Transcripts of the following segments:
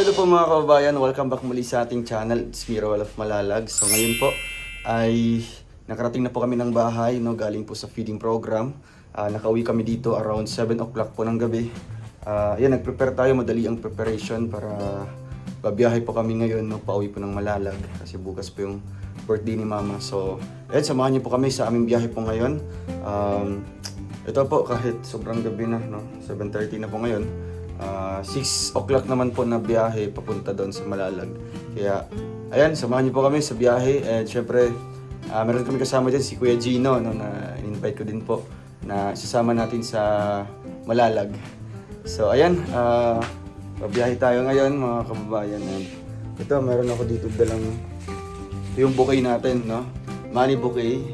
hello po mga kababayan. Welcome back muli sa ating channel. It's me, Roel of Malalag. So ngayon po ay nakarating na po kami ng bahay, no? Galing po sa feeding program. Nakauwi kami dito around 7 o'clock po ng gabi. Yan, nag-prepare tayo. Madali ang preparation para babiyahe po kami ngayon, no? Pauwi po ng Malalag kasi bukas po yung birthday ni Mama. So ayan, samahan niyo po kami sa aming biyahe po ngayon. Ito po, kahit sobrang gabi na, no? 7:30 na po ngayon. 6 o'clock naman po na biyahe papunta doon sa Malalag. Kaya, ayan, samahan niyo po kami sa biyahe. And syempre, meron kami kasama dyan si Kuya Gino, no, na in-invite ko din po na isasama natin sa Malalag. So, ayan, pabiyahe tayo ngayon mga kababayan. And ito, meron ako dito dalang yung bouquet natin, no? Money bouquet.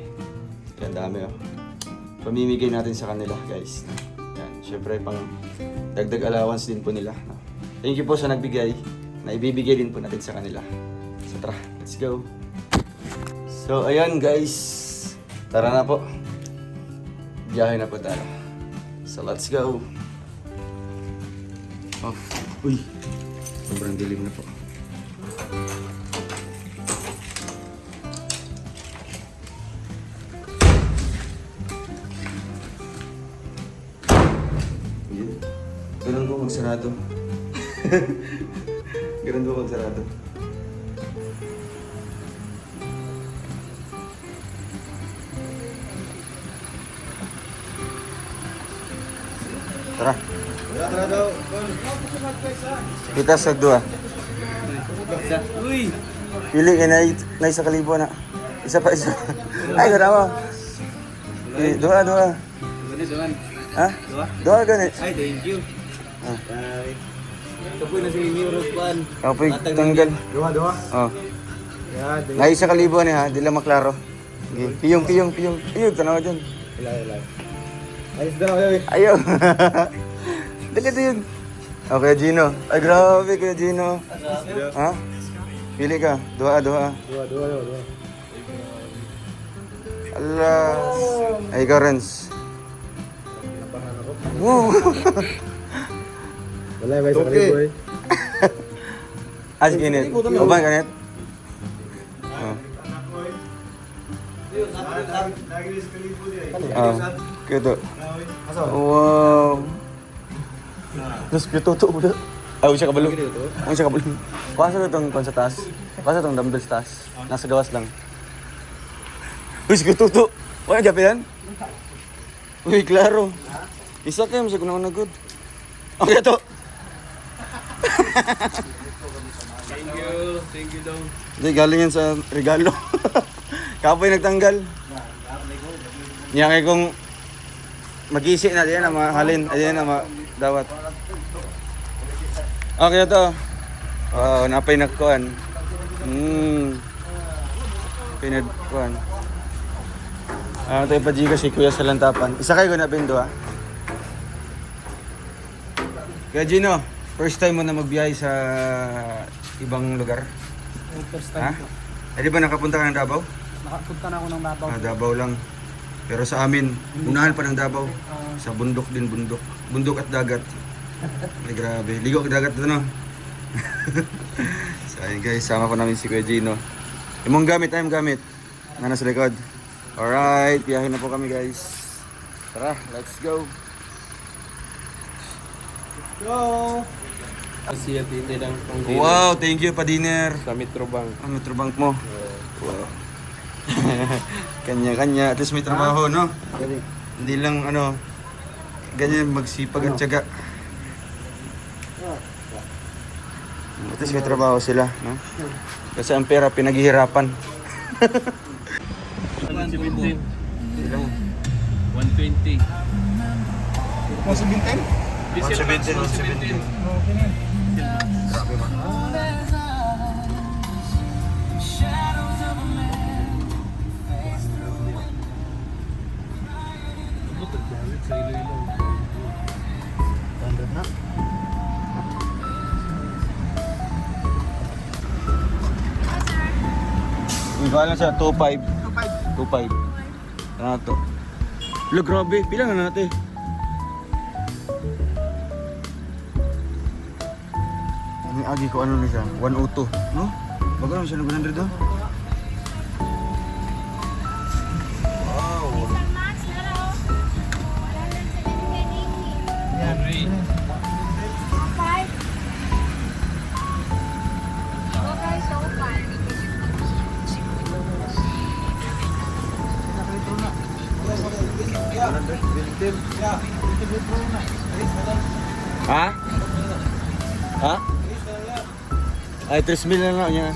Yan, dami, oh. Pamimigay natin sa kanila, guys. Yan, syempre, pang dagdag allowance din po nila. Thank you po sa nagbigay, na ibibigay din po natin sa kanila. So tara, let's go. So ayan guys, tara na po. Biyahe na po tayo. So let's go. Oh, uy, sobrang dilim na po. Ganun po magsarado. Ganun po magsarado. Tara. Tara daw. Kita sa dua. Uy. Pili ka na isa kalibo na. Isa pa isa. Ay, garawa. Dua. Duan. Ha? Dua ganit. Ay, thank you. Ay. Kapoy na si Miro Kwan. Kapoy tanggal. Duha. Oh. Ya, Ngay isa kalibo ni ha, di lang maklaro. Piyong. Piyong, tanaw dyan. Ila. Ayos daw, ay. Ayaw. Dali yun. Okay, Gino. Ay, grabe Kuya Gino. Ha? Pili ka. Dua. Duha. Allah. Ay, ikaw, Renz. Wow. Wala may sa kaliboy. As ginit. Uban kanit. Kito. Wow. Terus kito to udah. Ay, siya kabalo. Ay, siya kabalo. Kuasa itong kon sa taas. Kuasa itong dumbbells taas. Nasa gawas lang. Uy, kito to. Wala dyan yan? Uy, klaro. Isa kayo, masya ko naman na good. Okay, ito. Thank you daw. Hindi, galing yan sa regalo. Kapoy nagtanggal. Niya kay kong mag-isi na diyan na mahalin. Ayan na dawat. Okay, ito. Wow, napay nagkuhan. Pinagkuhan. Tayo pa Giga si Kuya sa lantapan. Isa kayo na bindo ha. Kaya Gino, first time mo na magbiyahe sa ibang lugar? First Ha? time ko. Eh, di ba nakapunta ka ng Davao? Nakapunta na ako ng Davao. Davao lang. Pero sa amin, unahan pa ng Davao. Sa bundok din, bundok. Bundok at dagat. Ay, grabe. Ligo at dagat doon, no? So, ayun guys, sama ko namin si Kuya Gino. Imong gamit, gamit. Na nasa likod. Alright, biyahe na po kami guys. Tara, let's go. Go! Si Tite ng pang-dinner Wow, thank you pa dinner. sa Metrobank. Ang Metrobank mo. Wow. Kanya-kanya. At least may trabaho, no? Hindi lang, ganyan magsipag at tiyaga. At least may trabaho sila, no? Kasi ang pera pinaghihirapan. 120. 120. 117? 117. Iba lang siya, 2.5. 2.5. Ano to? Lo, grabe. Pila na natin? Ni Agi ko ano na siya, 102, no? Bago naman siya ng 100 doon. Wow. Ha? Ha? Ay, 3 mil na lang yan.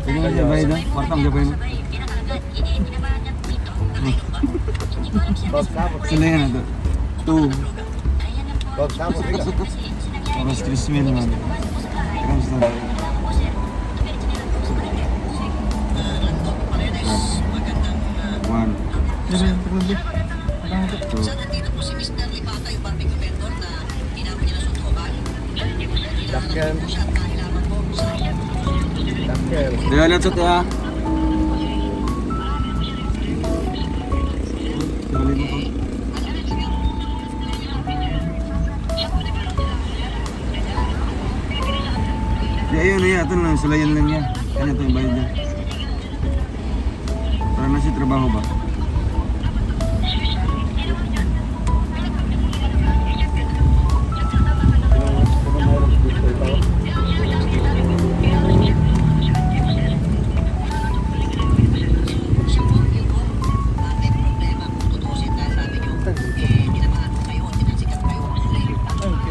Ini nga sabay na? Kwartang sabay na? Sila yan na to. 2. Tapos 3 mil man. Grams na. One. Two. Dala lang sa tiya. Di ayun na yan, ito lang, sulayan lang yan. Kanya ito yung bayad niya. Para na siya trabaho ba?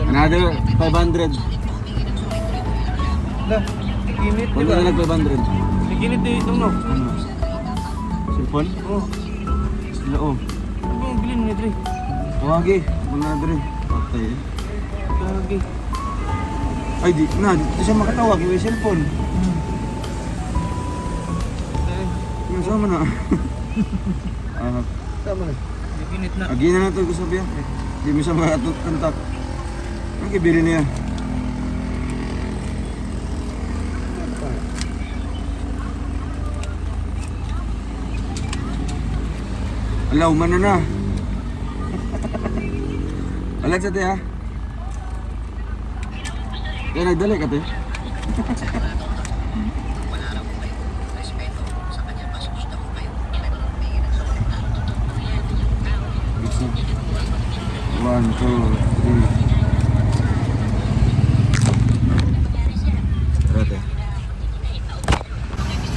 Another 500. Lah, init Kung na nag 500. Init dito no. Cellphone? Oh, Sila oh. ano yung bilhin ni Dre? Tawagi. Kung na rin. Patay eh. Lagi. Ay di siya makatawag. Yung cellphone. Yung sama na. Ah, Tama na. Init na. agi na ito gusto biya. Di mo siya makatuntak. Ang kibili niya. Alaw, man na. Alag sa tiya. Kaya nagdali ka te. One, two, three. Rate.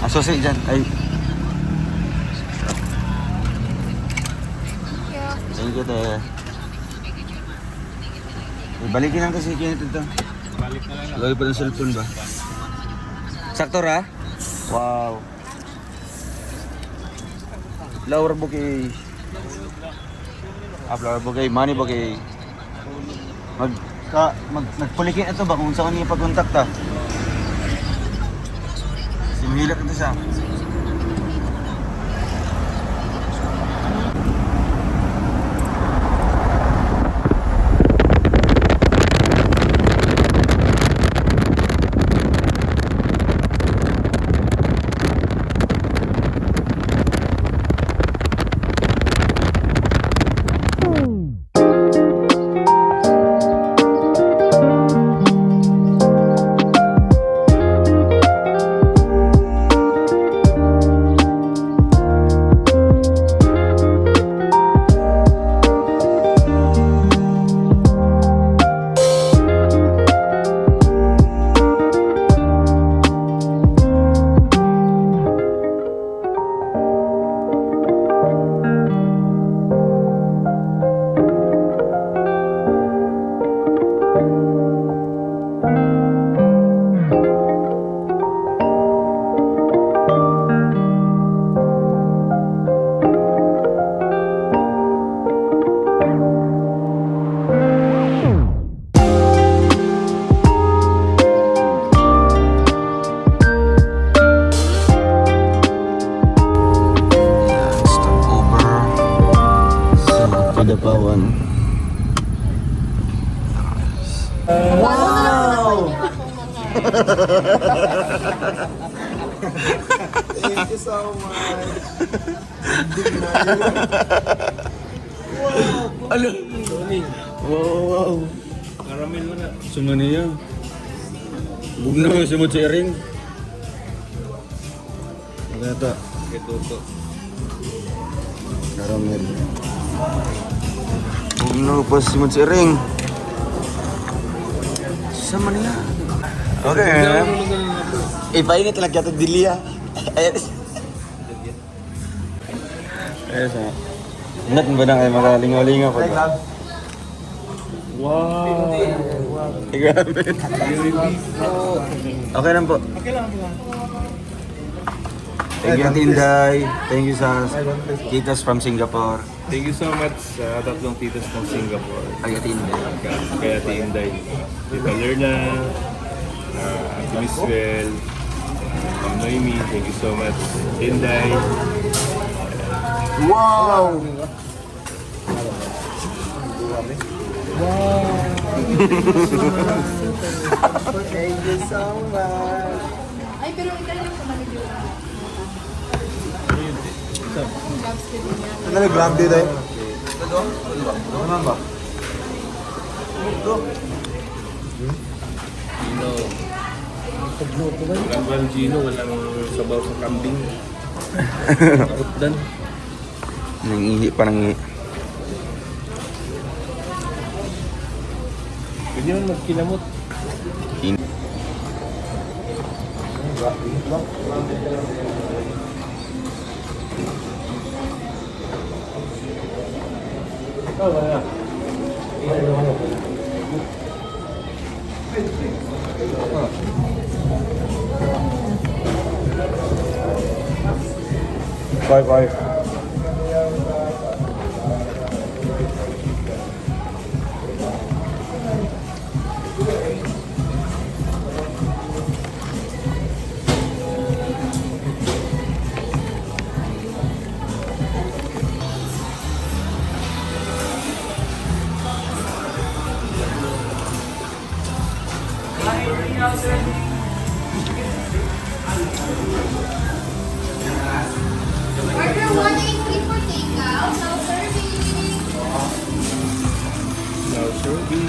Asosay dyan. Ay. Thank you, te. Ibalikin lang kasi kinit ito. Balik na lang. Lagi pa ng cellphone ba? Sakto ra? Wow. Flower bouquet. Flower bouquet, money bouquet. Nagpulikin ito ba kung saan niya pag-kontakta? Simhilat ito siya. Palawan. Wow! Thank you so much. Ano? Wow! Caramel mo na. Sumano yan. Bug na sumot sa ring. Ano ito? Ito to. Caramel. Bug na pa sumot sa ring. Sama niya. Okay. Ipainit lang kaya ito dili ah. Ayan. Ayan sa. Ingat mo ba na kayo makalingaw-lingaw pa ba? Wow. Grabe. Okay lang po. Thank you, Tinday. Thank you sa Kitas from Singapore. Thank you so much sa tatlong titas ng Singapore. Ay, Tinday. Kaya Tinday. Tita Lerna, Ate Miswell, Ma'am Noemi, thank you so much. Tinday. Wow! Thank you so much. Ay, pero ikaw lang sa Manila. Ano nag-grab dito eh? Ano ba? Gino. Walang Valgino, walang sabaw sa kambing. Utdan. Nangihi pa nangihi. Pwede naman magkinamot. Bye bye. Order 183 for takeout. Now serving. Now, serving.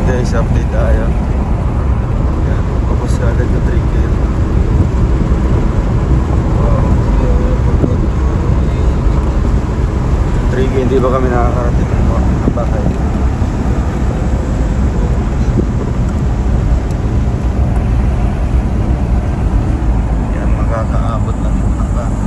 Guys, update tayo. Yan, tapos agad yung 3K. Wow. 3K, hindi ba kami nakakarating ng bahay? Yan, makakaabot lang ito ng bahay.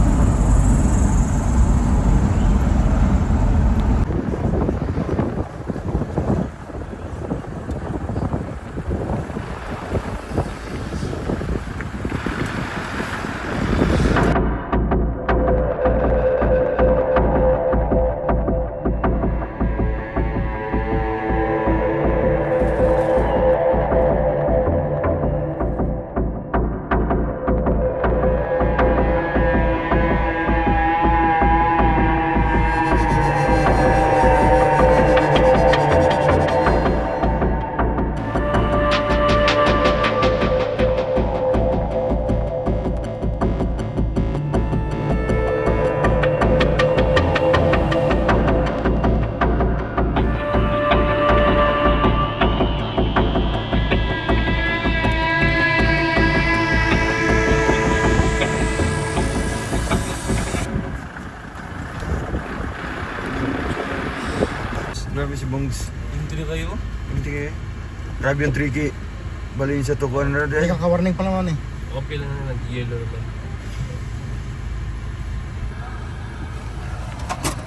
Grabe si Bongs. Hindi na kayo? Hindi kayo. Grabe yung 3K. Balin sa tukuan na rin. Kaka-warning pa naman eh. Okay lang na nag-yellow naman.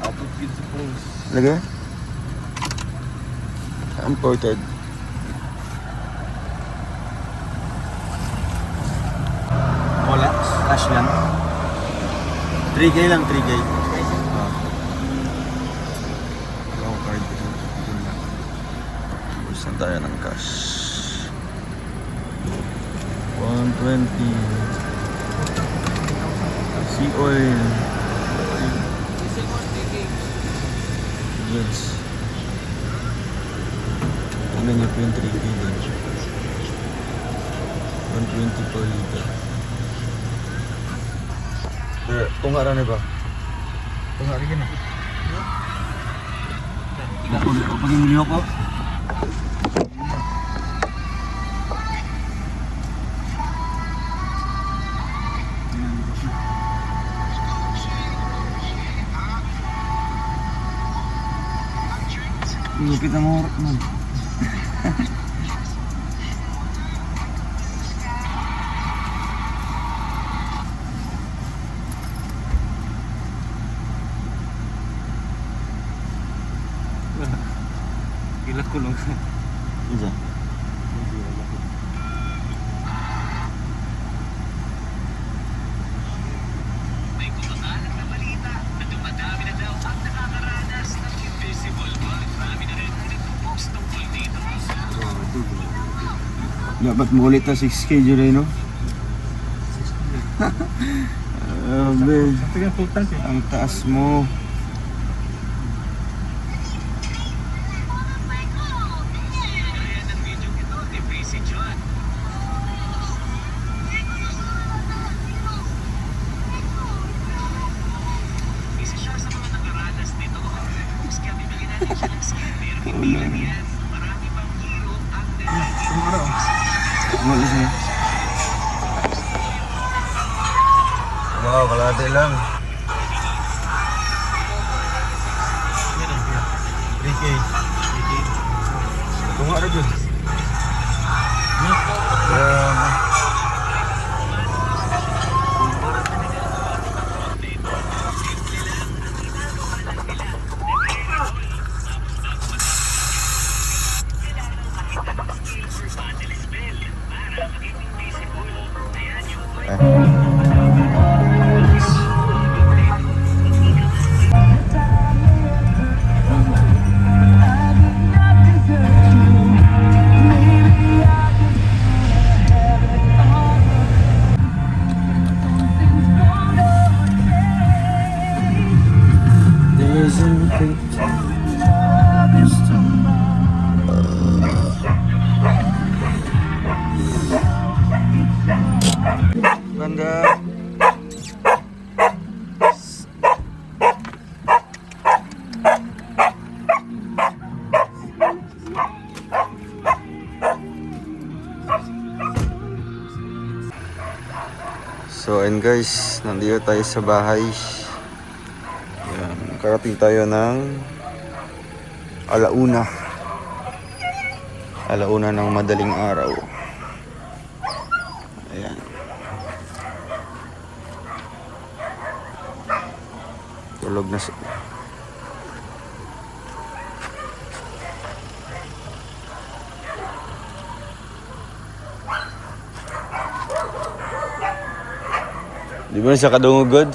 Abot yun sa pulse. Lagay? Imported. Wala. Cash lang. 3K lang, 3K. Wala ko card. Busan tayo ng cash. 120. Sea oil. Goods. Tignan niyo po yung 3K din. 120 per liter. Tungaran na ba? Tungaran ka na. Pag-imuli ako. Lupit ang oras mo. Ilat ko lang. Isa. Dapat mo ulit na 6K dyan no? Abe, ang taas mo. Umalis na. Wow, kalate lang. 3K. Tunga rin dyan. Banda. So and guys, nandito tayo sa bahay. Yan, karating tayo ng alauna. Alauna ng madaling araw. Ayan. Tulog na si... Di ba siya kadungugod?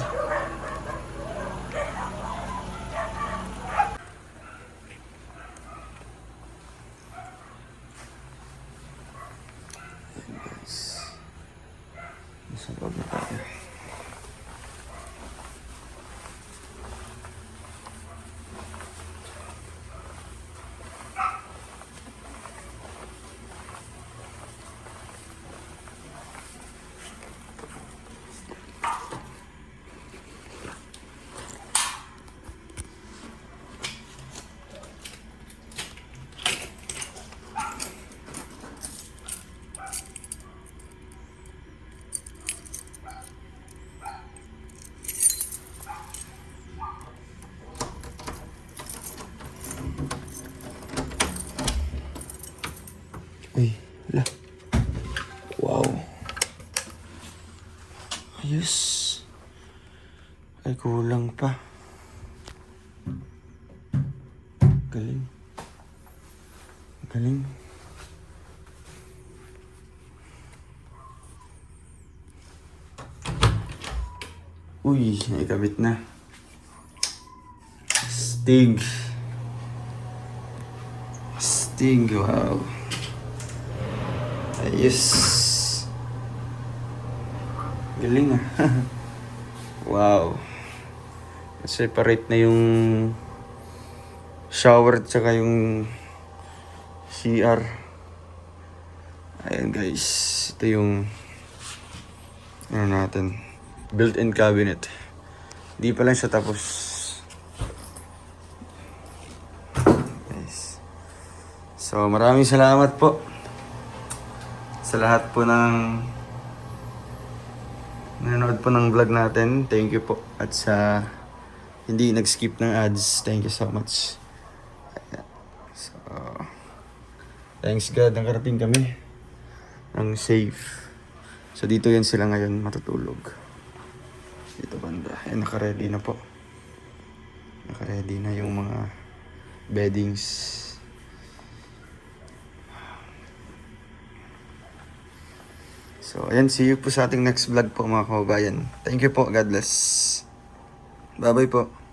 Nasa loob na tayo. Uy, wala. Wow. Ayos. Ay, kulang pa. Galing. Galing. Uy, naikabit na. Stig. Stig, wow. Ayos. Galing ah. Wow. Separate na yung shower at saka yung CR. Ayan guys, ito yung ano natin, built-in cabinet. Di pa lang siya tapos. Guys. So maraming salamat po sa lahat po ng nanonood po ng vlog natin. Thank you po. At sa hindi nag-skip ng ads, thank you so much. So, thanks God, nakarating kami ng safe. So dito yan sila ngayon matutulog. Dito banda. Naka-ready na po. Naka-ready na yung mga beddings. So ayan, see you po sa ating next vlog po mga kababayan. Thank you po. God bless. Bye-bye po.